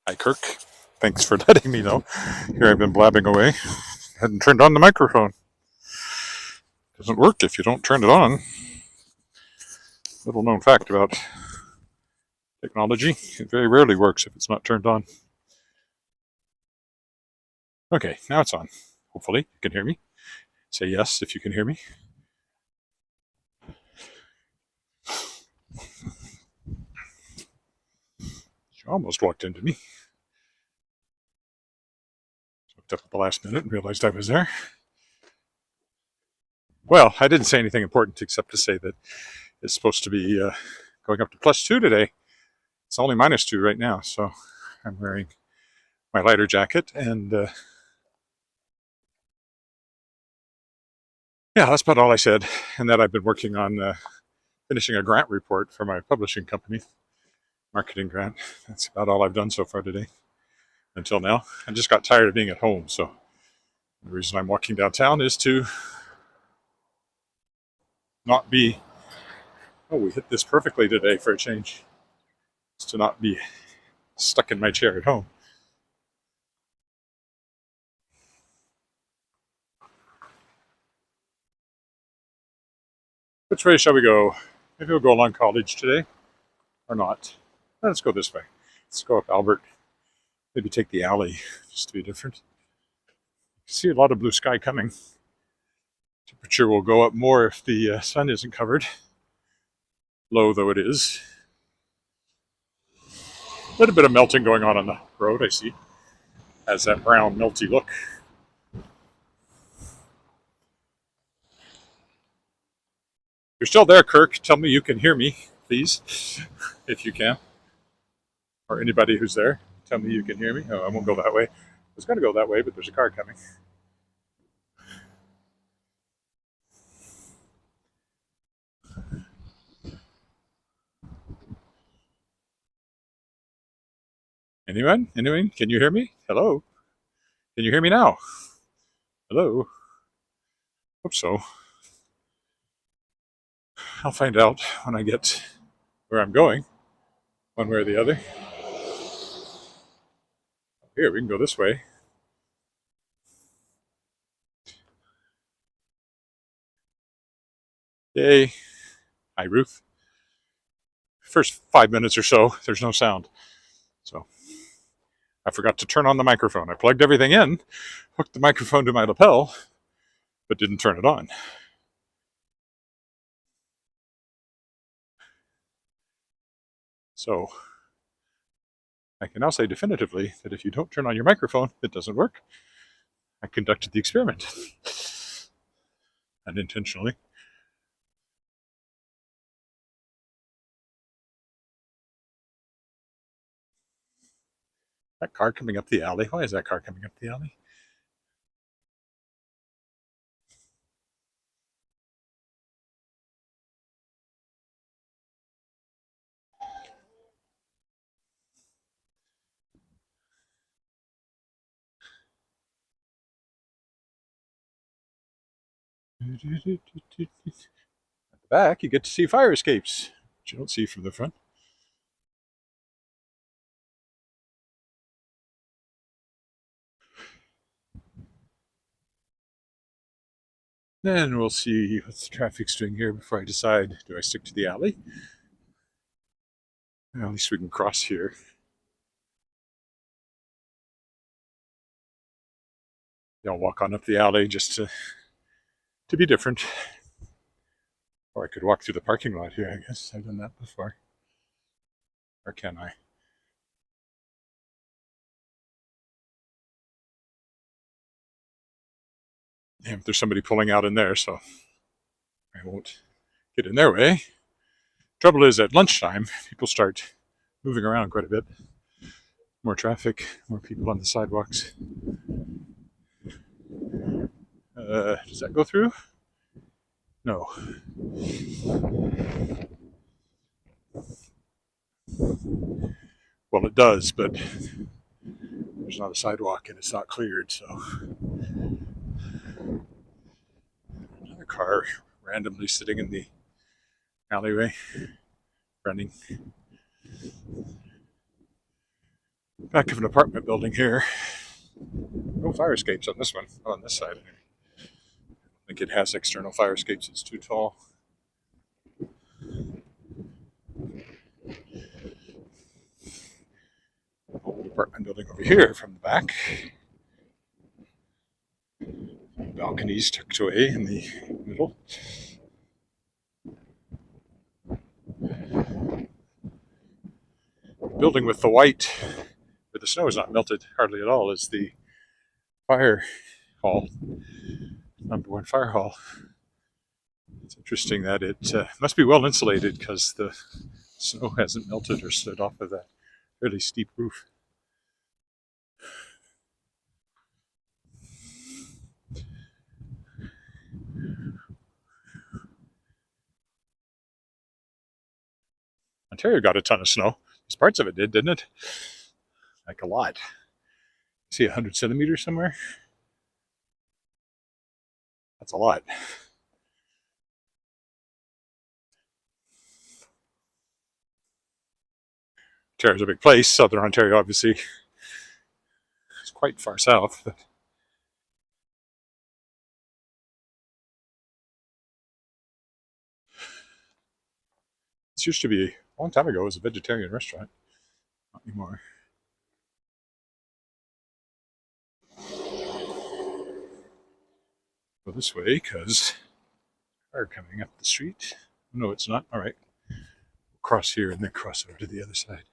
Hi, Kirk. Thanks for letting me know. Here I've been blabbing away. Hadn't turned on the microphone. Doesn't work if you don't turn it on. Little known fact about technology. It very rarely works if it's not turned on. Okay, now it's on. Hopefully you can hear me. Say yes if you can hear me. She almost walked into me. Looked up at the last minute and realized I was there. Well, I didn't say anything important except to say that it's supposed to be going up to +2 today. It's only -2 right now, so I'm wearing my lighter jacket and yeah, that's about all I said. And that I've been working on finishing a grant report for my publishing company, marketing grant. That's about all I've done so far today, until now. I just got tired of being at home, so the reason I'm walking downtown is to not be. Oh, we hit this perfectly today for a change. It's to not be stuck in my chair at home. Which way shall we go? Maybe we'll go along College today, or not. Let's go this way. Let's go up Albert. Maybe take the alley, just to be different. See a lot of blue sky coming. Temperature will go up more if the sun isn't covered, low though it is. A little bit of melting going on the road, I see. Has that brown, melty look. You're still there, Kirk. Tell me you can hear me, please, if you can. Or anybody who's there, tell me you can hear me. Oh, I won't go that way. I was going to go that way, but there's a car coming. Anyone? Anyone? Can you hear me? Hello? Can you hear me now? Hello? Hope so. I'll find out when I get where I'm going, one way or the other. Here, we can go this way. Yay. Hi, Ruth. First 5 minutes or so, there's no sound. So I forgot to turn on the microphone. I plugged everything in, hooked the microphone to my lapel, but didn't turn it on. So I can now say definitively that if you don't turn on your microphone, it doesn't work. I conducted the experiment unintentionally. That car coming up the alley. Why is that car coming up the alley? At the back, you get to see fire escapes, which you don't see from the front. Then we'll see what the traffic's doing here before I decide, do I stick to the alley? Well, at least we can cross here. I'll walk on up the alley just to be different. Or I could walk through the parking lot here, I guess. I've done that before. Or can I? Yeah, there's somebody pulling out in there, so I won't get in their way. Trouble is, at lunchtime, people start moving around quite a bit. More traffic, more people on the sidewalks. Does that go through? No. Well, it does, but there's not a sidewalk and it's not cleared, so. Another car randomly sitting in the alleyway, running. Back of an apartment building here. No fire escapes on this one, on this side. I think it has external fire escapes, it's too tall. Old apartment building over here from the back. Balconies tucked away in the middle. The building with the white, where the snow is not melted hardly at all, is the fire hall, number one fire hall. It's interesting that it must be well insulated because the snow hasn't melted or slid off of that fairly steep roof. Ontario got a ton of snow. Parts of it did, didn't it? Like a lot. See 100 centimeters somewhere? That's a lot. Ontario's a big place. Southern Ontario, obviously, is quite far south. But this used to be, a long time ago, it was a vegetarian restaurant. Not anymore. Go this way, because car coming up the street. No, it's not. All right. Cross here and then cross over to the other side.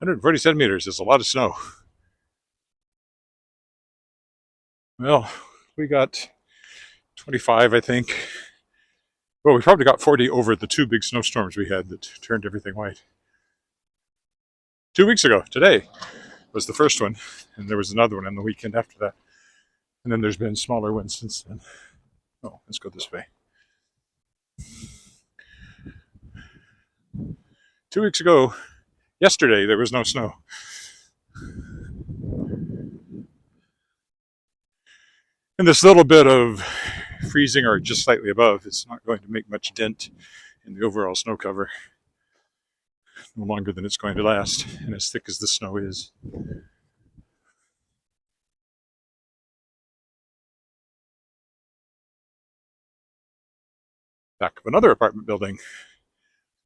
"140 centimeters is a lot of snow." Well, we got 25, I think. Well, we probably got 40 over the two big snowstorms we had that turned everything white. 2 weeks ago, today, was the first one, and there was another one on the weekend after that. And then there's been smaller ones since then. Oh, let's go this way. 2 weeks ago, yesterday, there was no snow. And this little bit of freezing or just slightly above, it's not going to make much dent in the overall snow cover. No longer than it's going to last, and as thick as the snow is. Back of another apartment building.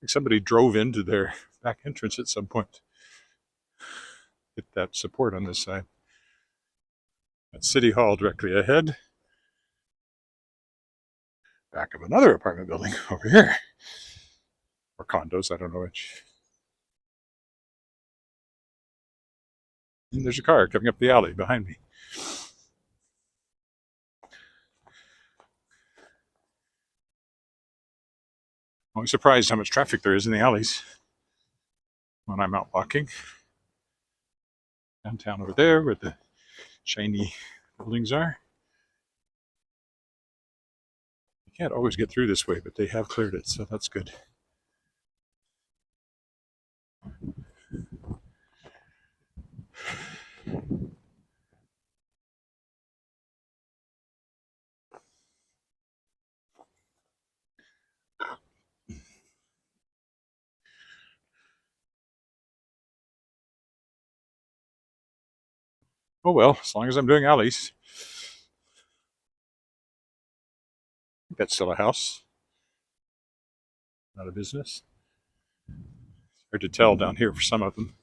Like somebody drove into their back entrance at some point. Hit that support on this side. That's City Hall directly ahead. Back of another apartment building over here. Or condos, I don't know which. And there's a car coming up the alley behind me. I'm always surprised how much traffic there is in the alleys when I'm out walking. Downtown over there where the shiny buildings are. You can't always get through this way, but they have cleared it, so that's good. Oh well, as long as I'm doing alleys. I think that's still a house, not a business. Hard to tell down here for some of them.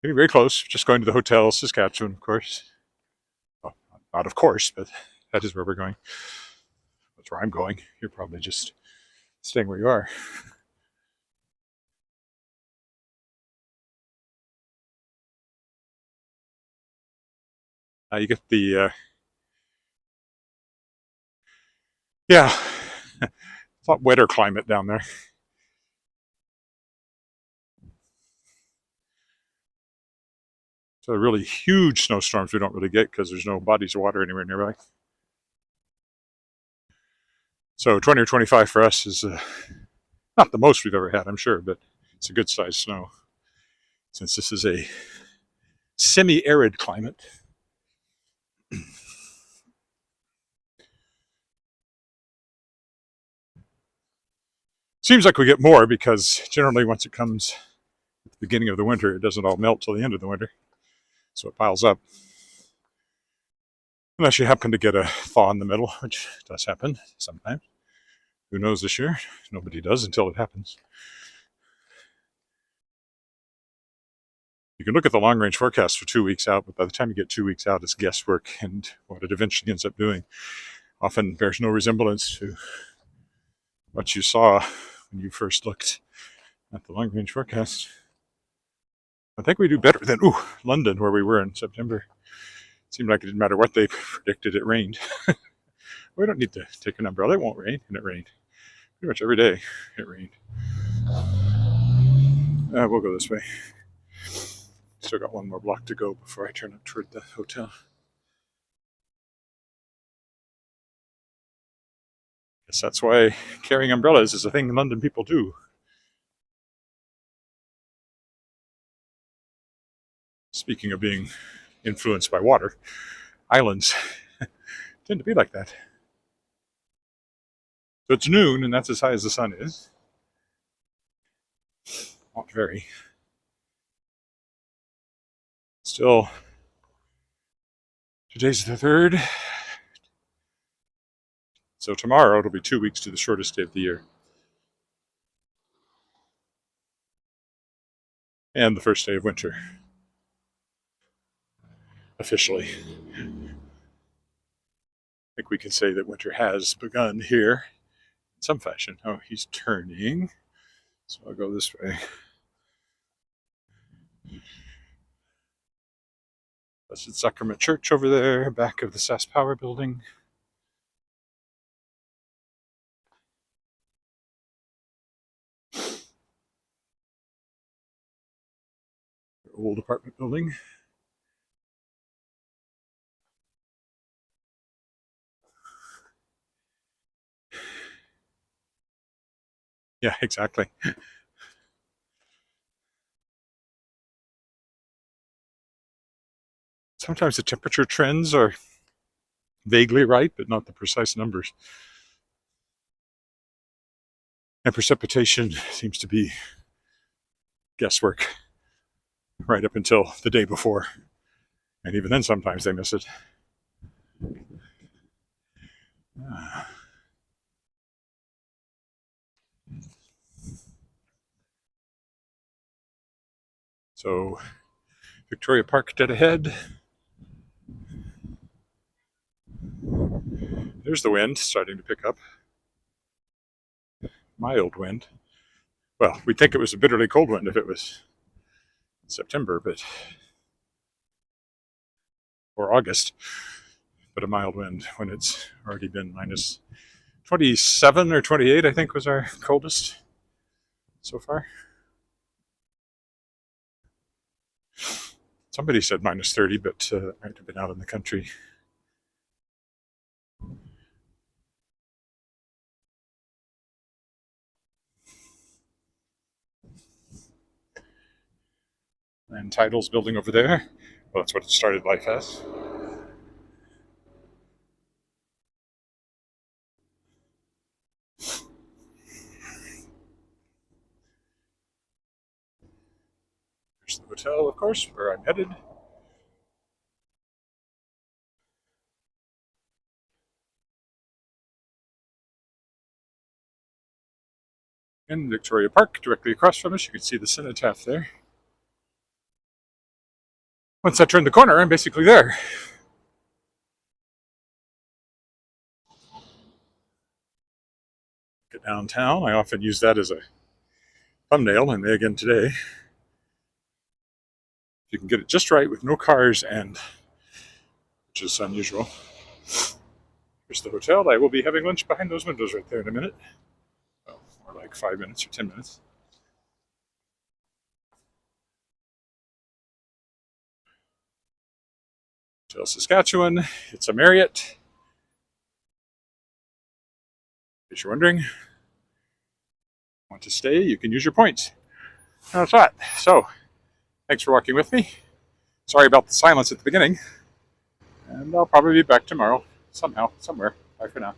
Getting very close, just going to the Hotel Saskatchewan, of course. Well, not of course, but that is where we're going. That's where I'm going. You're probably just staying where you are. You get the, yeah, it's a lot wetter climate down there. So the really huge snowstorms we don't really get because there's no bodies of water anywhere nearby. So 20 or 25 for us is not the most we've ever had, I'm sure, but it's a good sized snow. Since this is a semi-arid climate. Seems like we get more because generally once it comes at the beginning of the winter, it doesn't all melt till the end of the winter. So it piles up. Unless you happen to get a thaw in the middle, which does happen sometimes. Who knows this year? Nobody does until it happens. You can look at the long-range forecast for 2 weeks out, but by the time you get 2 weeks out, it's guesswork, and what it eventually ends up doing often bears no resemblance to what you saw when you first looked at the long-range forecast. I think we do better than London, where we were in September. It seemed like it didn't matter what they predicted, it rained. We don't need to take an umbrella, it won't rain, and it rained. Pretty much every day it rained. We'll go this way. Still got one more block to go before I turn up toward the hotel. Guess that's why carrying umbrellas is a thing London people do. Speaking of being influenced by water, islands tend to be like that. So it's noon, and that's as high as the sun is. Not very. Still, today's the 3rd. So tomorrow it'll be 2 weeks to the shortest day of the year. And the first day of winter. Officially. I think we can say that winter has begun here in some fashion. Oh, he's turning. So I'll go this way. Blessed Sacrament Church over there, back of the SAS Power building. Old apartment building. Yeah, exactly. Sometimes the temperature trends are vaguely right, but not the precise numbers. And precipitation seems to be guesswork right up until the day before. And even then, sometimes they miss it. So, Victoria Park dead ahead. There's the wind starting to pick up. Mild wind. Well, we'd think it was a bitterly cold wind if it was September, or August, but a mild wind when it's already been minus 27 or 28, I think, was our coldest so far. Somebody said minus 30, but might have been out in the country. And Tidal's building over there. Well, that's what it started life as. There's the hotel, of course, where I'm headed. And Victoria Park, directly across from us. You can see the cenotaph there. Once I turn the corner, I'm basically there. Get downtown. I often use that as a thumbnail, and again today. If you can get it just right with no cars, and which is unusual. Here's the hotel. I will be having lunch behind those windows right there in a minute. Well, more like 5 minutes or 10 minutes. Till Saskatchewan. It's a Marriott. In case you're wondering, want to stay, you can use your points. That's that. So, thanks for walking with me. Sorry about the silence at the beginning. And I'll probably be back tomorrow, somehow, somewhere. Bye for now.